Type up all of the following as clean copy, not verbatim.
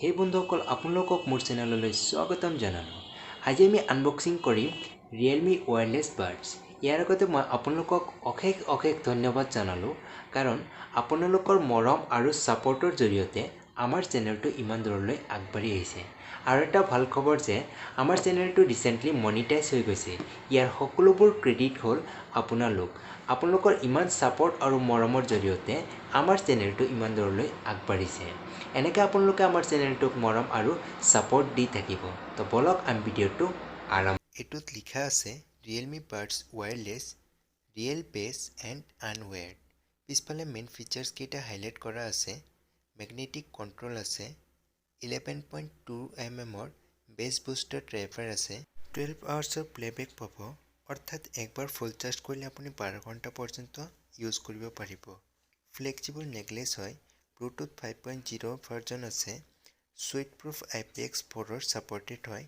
हे বন্ধুসকল আপোনালোকক মোৰ চেনেললৈ স্বাগতম জনালোঁ। আজি আমি আনবক্সিং কৰিম Realme wireless buds। ইয়াৰ আগতে মই আপোনালোকক অশেষ ধন্যবাদ জনালোঁ কাৰণ আপোনালোকৰ মৰম আৰু সাপোৰ্টৰ জৰিয়তে আমাৰ চেনেলটো ইমান দূৰলৈ আগবাঢ়ি আহিছে। আৰু এটা ভাল খবৰ যে আমাৰ চেনেলটো ৰিসেন্টলি মনিটাইজ হৈ গৈছে। ইয়াৰ সকলোবোৰ ক্ৰেডিট হ'ল আপোনালোকৰ ইমান সাপোৰ্ট আৰু মৰমৰ জৰিয়তে আমাৰ চেনেলটো ইমান দূৰলৈ আগবাঢ়িছে। এনেকৈ আপোনালোকে আমাৰ চেনেলটোক মৰম আৰু সাপোৰ্ট দি থাকিব। তো বলক আমি ভিডিঅ'টো আৰম্ভ। এটোত লিখা আছে Realme Buds Wireless Real Bass and Unwired। পিছফালে মেইন ফিচাৰ্স কেইটা হাইলাইট কৰা আছে। ম্যাগনেটিক কন্ট্ৰোল আছে, 11.2 mm বেছ বুষ্টাৰ ড্ৰাইভাৰ আছে, 12 আৱাৰ্ছৰ প্লেবেক পাব, অৰ্থাৎ একবাৰ ফুল চাৰ্জ কৰিলে আপুনি 12 ঘণ্টা পৰ্যন্ত ইউজ কৰিব পাৰিব। ফ্লেক্সিবল নেকলেছ হয়, ব্লুটুথ 5.0 ভাৰ্জন আছে, সুইট প্ৰুফ IPX4 সাপোৰ্টেড হয়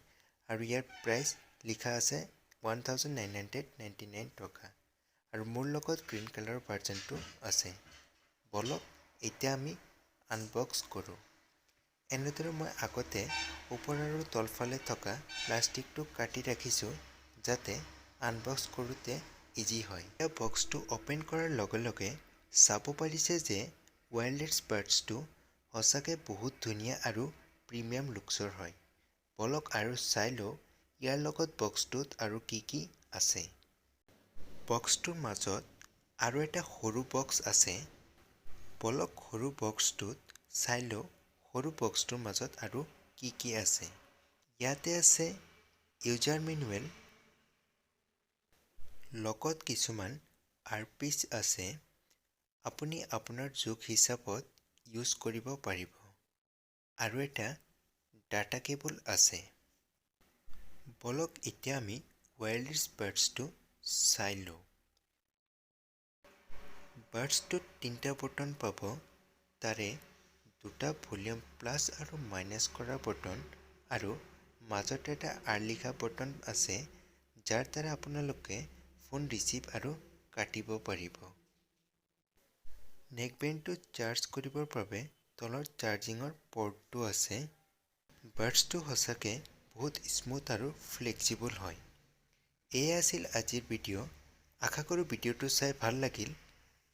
আৰু ইয়াৰ প্ৰাইচ লিখা আছে 1999 টকা আৰু মোৰ লগত গ্ৰীণ কালাৰৰ ভাৰ্জনটো আছে। বলক এতিয়া আমি আনবক্স কৰোঁ। এনেদৰে মই আগতে ওপৰ আৰু তলফালে থকা প্লাষ্টিকটো কাটি ৰাখিছোঁ যাতে আনবক্স কৰোঁতে ইজি হয়। এই বক্সটো ওপেন কৰাৰ লগে লগে চাব পাৰিছে যে ওয়্যাৰলেছ বাডছটো সঁচাকৈ বহুত ধুনীয়া আৰু প্ৰিমিয়াম লুকছৰ হয়। বলক আৰু চাই লওঁ ইয়াৰ লগত বক্সটোত আৰু কি আছে। বক্সটোৰ মাজত আৰু এটা সৰু বক্স আছে। বলক সৰু বক্সটোত চাই লওঁ সৰু বক্সটোৰ মাজত আৰু কি আছে। ইয়াতে আছে ইউজাৰ মেনুৱেল, লগত কিছুমান আৰপিছ আছে। আপুনি আপোনাৰ জোখ হিচাপত ইউজ কৰিব পাৰিব আৰু এটা ডাটা কেবল আছে। বলক এতিয়া আমি ওয়্যাৰলেছ বাডছটো চাই লওঁ। বাডছটোত 3টা বটন পাব, তাৰে 2টা ভলিউম প্লাছ আৰু মাইনাছ কৰা বটন আৰু মাজত এটা আৰ লিখা বটন আছে যাৰ দ্বাৰা আপোনালোকে ফোন ৰিচিভ আৰু কাটিব পাৰিব। নেকবেণ্ডটো চাৰ্জ কৰিবৰ বাবে তলত চাৰ্জিঙৰ পৰ্টটো আছে। বাডছটো সঁচাকৈ বহুত স্মুথ আৰু ফ্লেক্সিবল হয়। এয়া আছিল আজিৰ ভিডিঅ'। আশা কৰোঁ ভিডিঅ'টো চাই ভাল লাগিল।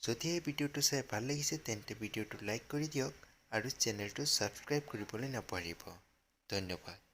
যদি এই ভিডিঅ'টো চাই ভাল লাগিছে তেন্তে ভিডিঅ'টো লাইক কৰি দিয়ক আৰু চেনেলটো ছাবস্ক্ৰাইব কৰিবলৈ নাপাহৰিব। ধন্যবাদ।